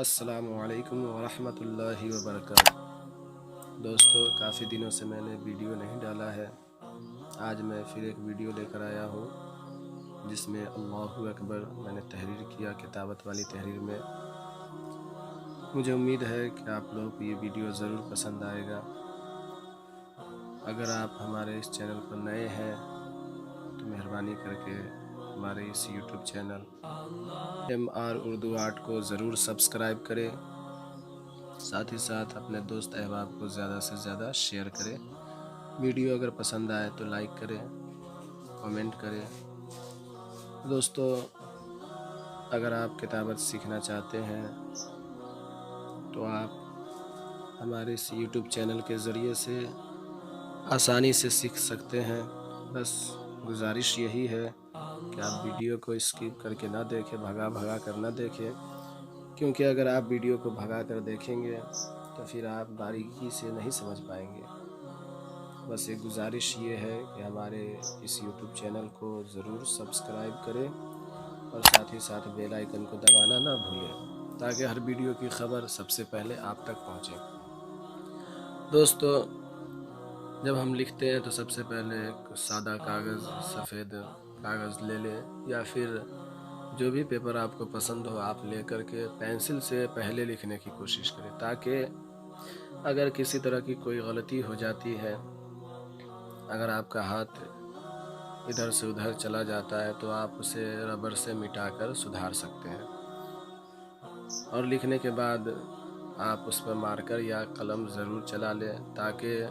السلام علیکم ورحمۃ اللہ وبرکاتہ۔ دوستو، کافی دنوں سے میں نے ویڈیو نہیں ڈالا ہے۔ آج میں پھر ایک ویڈیو لے کر آیا ہوں جس میں اللہ اکبر میں نے تحریر کیا، کتابت والی تحریر میں۔ مجھے امید ہے کہ آپ لوگوں کو یہ ویڈیو ضرور پسند آئے گا۔ اگر آپ ہمارے اس چینل پر نئے ہیں تو مہربانی کر کے ہمارے اس YouTube channel MR Urdu art کو ضرور سبسکرائب کریں، ساتھ ہی ساتھ اپنے دوست احباب کو زیادہ سے زیادہ شیئر کریں۔ ویڈیو اگر پسند آئے تو لائک کریں، کامنٹ کریں۔ دوستو، اگر آپ کتابت سیکھنا چاہتے ہیں تو آپ ہمارے اس یوٹیوب چینل کے ذریعے سے آسانی سے سیکھ سکتے ہیں۔ بس گزارش یہی ہے کہ آپ ویڈیو کو اسکپ کر کے نہ دیکھیں، بھگا کر نہ دیکھیں، کیونکہ اگر آپ ویڈیو کو بھگا کر دیکھیں گے تو پھر آپ باریکی سے نہیں سمجھ پائیں گے۔ بس ایک گزارش یہ ہے کہ ہمارے اس یوٹیوب چینل کو ضرور سبسکرائب کریں اور ساتھ ہی ساتھ بیل آئیکن کو دبانا نہ بھولیں تاکہ ہر ویڈیو کی خبر سب سے پہلے آپ تک پہنچے۔ دوستو، جب ہم لکھتے ہیں تو سب سے پہلے ایک سادہ کاغذ، سفید کاغذ لے لیں، یا پھر جو بھی پیپر آپ کو پسند ہو آپ لے کر کے پینسل سے پہلے لکھنے کی کوشش کریں، تاکہ اگر کسی طرح کی کوئی غلطی ہو جاتی ہے، اگر آپ کا ہاتھ ادھر سے ادھر چلا جاتا ہے تو آپ اسے ربر سے مٹا کر سدھار سکتے ہیں۔ اور لکھنے کے بعد آپ اس پر مارکر یا قلم ضرور چلا لیں تاکہ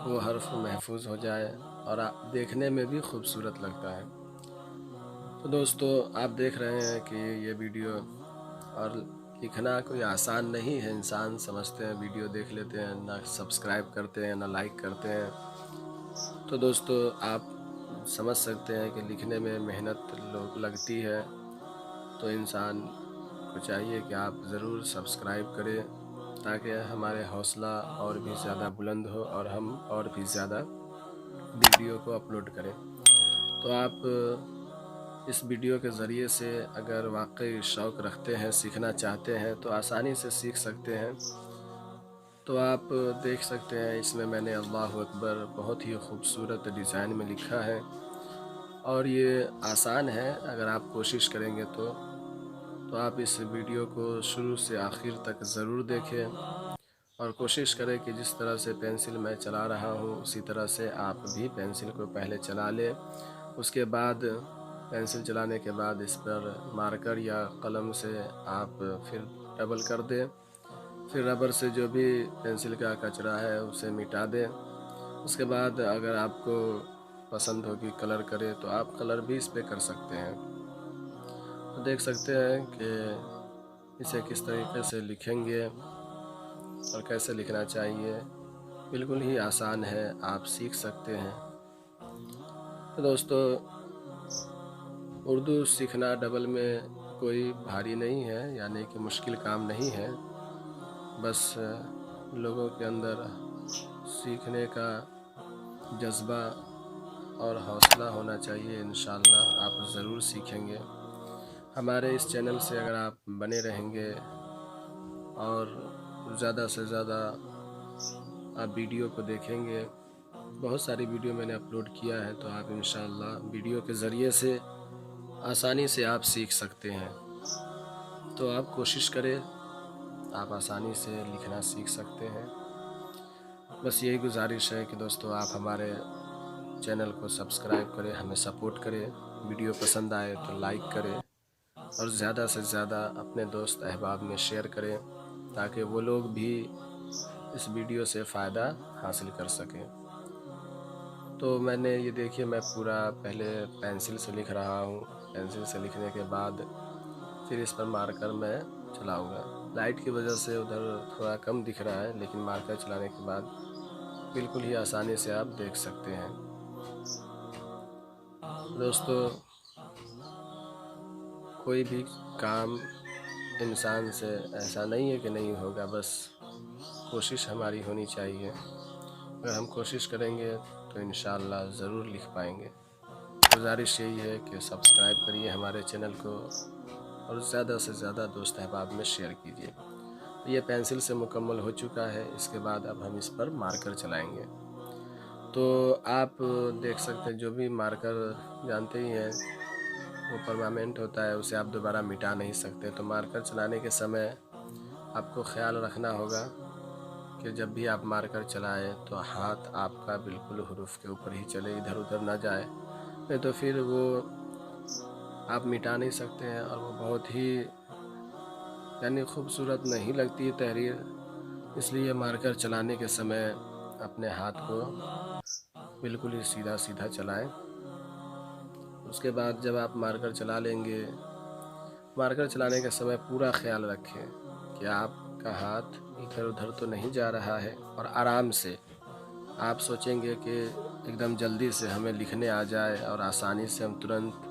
وہ حرف محفوظ ہو جائے اور دیکھنے میں بھی خوبصورت لگتا ہے۔ تو دوستو، آپ دیکھ رہے ہیں کہ یہ ویڈیو، اور لکھنا کوئی آسان نہیں ہے۔ انسان سمجھتے ہیں ویڈیو دیکھ لیتے ہیں، نہ سبسکرائب کرتے ہیں، نہ لائک کرتے ہیں۔ تو دوستو، آپ سمجھ سکتے ہیں کہ لکھنے میں محنت لگتی ہے، تو انسان کو چاہیے کہ آپ ضرور سبسکرائب کریں تاکہ ہمارے حوصلہ اور بھی زیادہ بلند ہو اور ہم اور بھی زیادہ ویڈیو کو اپلوڈ کریں۔ تو آپ اس ویڈیو کے ذریعے سے اگر واقعی شوق رکھتے ہیں، سیکھنا چاہتے ہیں تو آسانی سے سیکھ سکتے ہیں۔ تو آپ دیکھ سکتے ہیں اس میں نے اللہ اکبر بہت ہی خوبصورت ڈیزائن میں لکھا ہے، اور یہ آسان ہے۔ اگر آپ کوشش کریں گے تو آپ اس ویڈیو کو شروع سے آخر تک ضرور دیکھیں، اور کوشش کریں کہ جس طرح سے پینسل میں چلا رہا ہوں اسی طرح سے آپ بھی پینسل کو پہلے چلا لیں۔ اس کے بعد پینسل چلانے کے بعد اس پر مارکر یا قلم سے آپ پھر ڈبل کر دیں، پھر ربر سے جو بھی پینسل کا کچرا ہے اسے مٹا دیں۔ اس کے بعد اگر آپ کو پسند ہو کہ کلر کرے تو آپ کلر بھی اس پہ کر سکتے ہیں۔ تو دیکھ سکتے ہیں کہ اسے کس طریقے سے لکھیں گے اور کیسے لکھنا چاہیے، بالکل ہی آسان ہے، آپ سیکھ سکتے ہیں۔ تو دوستو، اردو سیکھنا ڈبل میں کوئی بھاری نہیں ہے، یعنی کہ مشکل کام نہیں ہے۔ بس لوگوں کے اندر سیکھنے کا جذبہ اور حوصلہ ہونا چاہیے۔ انشاءاللہ آپ ضرور سیکھیں گے۔ ہمارے اس چینل سے اگر آپ بنے رہیں گے اور زیادہ سے زیادہ آپ ویڈیو کو دیکھیں گے، بہت ساری ویڈیو میں نے اپلوڈ کیا ہے، تو آپ انشاءاللہ ویڈیو کے ذریعے سے آسانی سے آپ سیکھ سکتے ہیں۔ تو آپ کوشش کریں، آپ آسانی سے لکھنا سیکھ سکتے ہیں۔ بس یہی گزارش ہے کہ دوستو، آپ ہمارے چینل کو سبسکرائب کریں، ہمیں سپورٹ کریں، ویڈیو پسند آئے تو لائک کریں، اور زیادہ سے زیادہ اپنے دوست احباب میں شیئر کریں تاکہ وہ لوگ بھی اس ویڈیو سے فائدہ حاصل کر سکیں۔ تو میں نے یہ دیکھیے، میں پورا پہلے پینسل سے لکھ رہا ہوں۔ پینسل سے لکھنے کے بعد پھر اس پر مارکر میں چلاؤں گا۔ لائٹ کی وجہ سے ادھر تھوڑا کم دکھ رہا ہے، لیکن مارکر چلانے کے بعد بالکل ہی آسانی سے آپ دیکھ سکتے ہیں۔ دوستو، کوئی بھی کام انسان سے ایسا نہیں ہے کہ نہیں ہوگا، بس کوشش ہماری ہونی چاہیے۔ اگر ہم کوشش کریں گے تو انشاءاللہ ضرور لکھ پائیں گے۔ گزارش یہی ہے کہ سبسکرائب کریے ہمارے چینل کو، اور ज़्यादा से ज़्यादा दोस्त अहबाब में शेयर कीजिए। ये पेंसिल से मुकम्मल हो चुका है। इसके बाद अब हम इस पर मार्कर चलाएंगे। तो आप देख सकते हैं जो भी मार्कर जानते ही हैं वो परमानेंट होता है, उसे आप दोबारा मिटा नहीं सकते। तो मार्कर चलाने के समय आपको ख्याल रखना होगा कि जब भी आप मार्कर चलाएं तो हाथ आपका बिल्कुल हुरूफ के ऊपर ही चले, इधर उधर ना जाए, नहीं तो फिर वो आप मिटा नहीं सकते हैं और वो बहुत ही यानी खूबसूरत नहीं लगती तहरीर। इसलिए मार्कर चलाने के समय अपने हाथ को बिल्कुल ही सीधा सीधा चलाएं। उसके बाद जब आप मार्कर चला लेंगे, मार्कर चलाने के समय पूरा ख्याल रखें कि आपका हाथ इधर उधर तो नहीं जा रहा है और आराम से। आप सोचेंगे कि एकदम जल्दी से हमें लिखने आ जाए और आसानी से हम तुरंत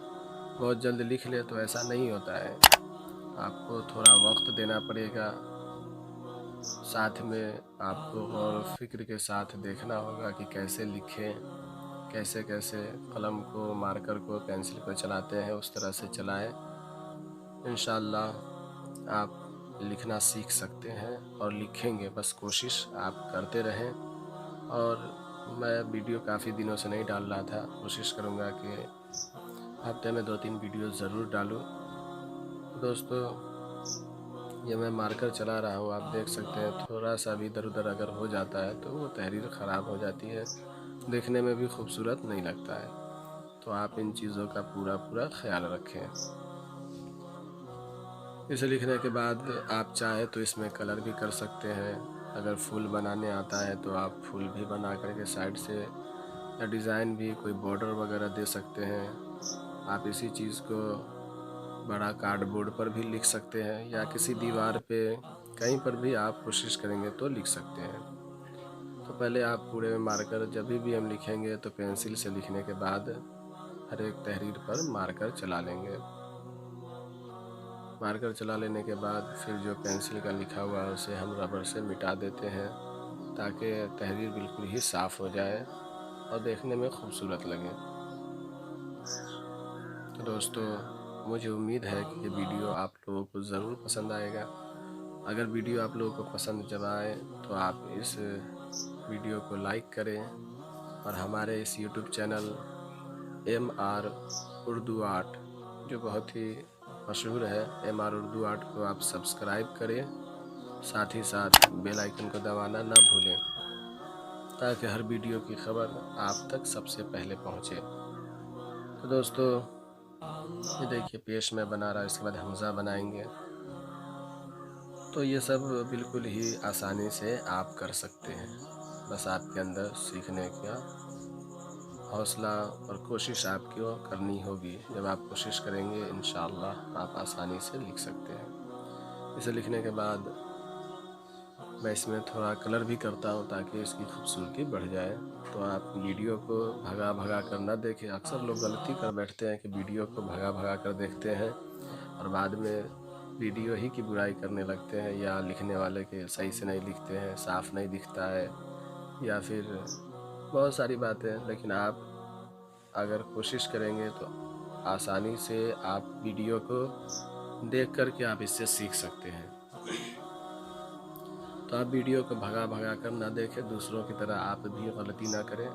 बहुत जल्द लिख ले, तो ऐसा नहीं होता है। आपको थोड़ा वक्त देना पड़ेगा, साथ में आपको गौर फिक्र के साथ देखना होगा कि कैसे लिखें, कैसे कैसे कलम को, मार्कर को, पेंसिल को चलाते हैं उस तरह से चलाएं। इंशाअल्लाह आप लिखना सीख सकते हैं और लिखेंगे, बस कोशिश आप करते रहें। और मैं वीडियो काफ़ी दिनों से नहीं डाल रहा था, कोशिश करूँगा कि हफ्ते में 2-3 वीडियो ज़रूर डालूँ। दोस्तों ये मैं मार्कर चला रहा हूँ, आप देख सकते हैं थोड़ा सा भी इधर उधर अगर हो जाता है तो वो तहरीर ख़राब हो जाती है, देखने में भी खूबसूरत नहीं लगता है। तो आप इन चीज़ों का पूरा ख्याल रखें। इसे लिखने के बाद आप चाहे तो इसमें कलर भी कर सकते हैं। अगर फूल बनाने आता है तो आप फूल भी बना करके साइड से, या डिज़ाइन भी कोई बॉर्डर वगैरह दे सकते हैं। आप इसी चीज़ को बड़ा कार्डबोर्ड पर भी लिख सकते हैं, या किसी दीवार पे कहीं पर भी आप कोशिश करेंगे तो लिख सकते हैं। तो पहले आप पूरे में मार्कर, जब भी हम लिखेंगे तो पेंसिल से लिखने के बाद हर एक तहरीर पर मार्कर चला लेंगे। मार्कर चला लेने के बाद फिर जो पेंसिल का लिखा हुआ है उसे हम रबर से मिटा देते हैं, ताकि तहरीर बिल्कुल ही साफ़ हो जाए और देखने में खूबसूरत लगे। तो दोस्तों मुझे उम्मीद है कि ये वीडियो आप लोगों को ज़रूर पसंद आएगा। अगर वीडियो आप लोगों को पसंद जब आए तो आप इस वीडियो को लाइक करें और हमारे इस YouTube channel MR Urdu art, जो बहुत ही मशहूर है, MR उर्दू आर्ट को आप सब्सक्राइब करें। साथ ही साथ बेल आइकन को दबाना ना भूलें, ताकि हर वीडियो की खबर आप तक सबसे पहले पहुंचे। तो दोस्तों ये देखिए पेश में बना रहा है, इसके बाद हमज़ा बनाएंगे। तो ये सब बिल्कुल ही आसानी से आप कर सकते हैं, बस आपके अंदर सीखने का हौसला और कोशिश आपको करनी होगी। जब आप कोशिश करेंगे इंशाअल्लाह आप आसानी से लिख सकते हैं। इसे लिखने के बाद मैं इसमें थोड़ा कलर भी करता हूँ ताकि इसकी खूबसूरती बढ़ जाए। तो आप वीडियो को भगा कर ना देखें। अक्सर लोग गलती कर बैठते हैं कि वीडियो को भगा कर देखते हैं और बाद में वीडियो ही की बुराई करने लगते हैं, या लिखने वाले के सही से नहीं लिखते हैं, साफ़ नहीं दिखता है, या फिर बहुत सारी बातें। लेकिन आप अगर कोशिश करेंगे तो आसानी से आप वीडियो को देख कर के आप इससे सीख सकते हैं। तो आप वीडियो को भगा कर ना देखें, दूसरों की तरह आप भी गलती ना करें,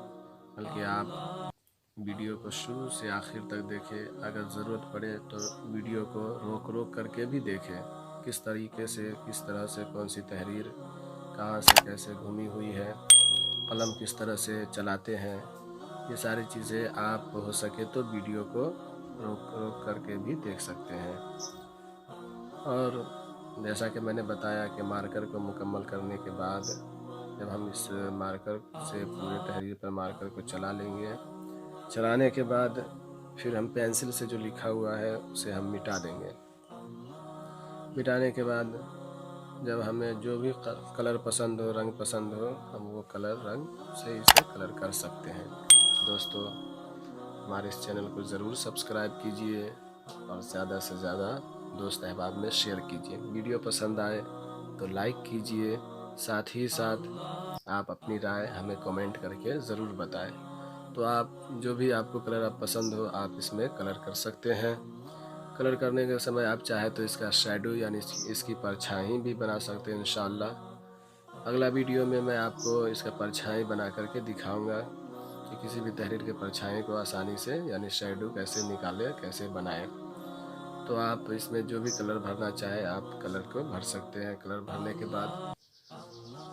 बल्कि आप वीडियो को शुरू से आखिर तक देखें। अगर ज़रूरत पड़े तो वीडियो को रोक करके भी देखें, किस तरीके से, किस तरह से, कौन सी तहरीर कहाँ से कैसे घूमी हुई है, कलम किस तरह से चलाते हैं। ये सारी चीज़ें आप हो सके तो वीडियो को रोक करके भी देख सकते हैं। और जैसा कि मैंने बताया कि मार्कर को मुकम्मल करने के बाद जब हम इस मार्कर से पूरे तहरीर पर मार्कर को चला लेंगे, चलाने के बाद फिर हम पेंसिल से जो लिखा हुआ है उसे हम मिटा देंगे। मिटाने के बाद जब हमें जो भी कलर पसंद हो, रंग पसंद हो, हम वो कलर रंग से इसे कलर कर सकते हैं। दोस्तों हमारे इस चैनल को ज़रूर सब्सक्राइब कीजिए और ज़्यादा से ज़्यादा दोस्त अहबाब में शेयर कीजिए। वीडियो पसंद आए तो लाइक कीजिए, साथ ही साथ आप अपनी राय हमें कमेंट करके ज़रूर बताएं। तो आप जो भी आपको कलर आप पसंद हो आप इसमें कलर कर सकते हैं। कलर करने के समय आप चाहे तो इसका शैडो यानी इसकी परछाई भी बना सकते हैं इंशाअल्लाह। अगला वीडियो में मैं आपको इसका परछाई बना करके दिखाऊंगा कि किसी भी तहरीर के परछाई को आसानी से यानी शैडो कैसे निकालें, कैसे बनाएं। तो आप इसमें जो भी कलर भरना चाहे आप कलर को भर सकते हैं। कलर भरने के बाद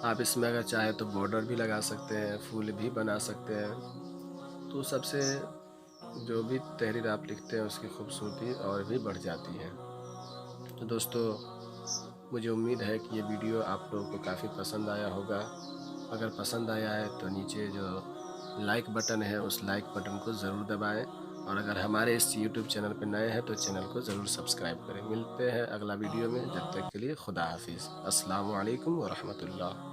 आप इसमें अगर चाहे तो बॉर्डर भी लगा सकते हैं, फूल भी बना सकते हैं। तो सबसे जो भी तहरीर आप लिखते हैं उसकी खूबसूरती और भी बढ़ जाती है। तो दोस्तों, मुझे उम्मीद है कि ये वीडियो आप लोगों को काफ़ी पसंद आया होगा। अगर पसंद आया है तो नीचे जो लाइक बटन है उस लाइक बटन को ज़रूर दबाएं, और अगर हमारे इस यूट्यूब चैनल पर नए हैं तो चैनल को ज़रूर सब्सक्राइब करें। मिलते हैं अगला वीडियो में, जब तक के लिए खुदा हाफिज़। अस्सलामु अलैकुम व रहमतुल्लाह।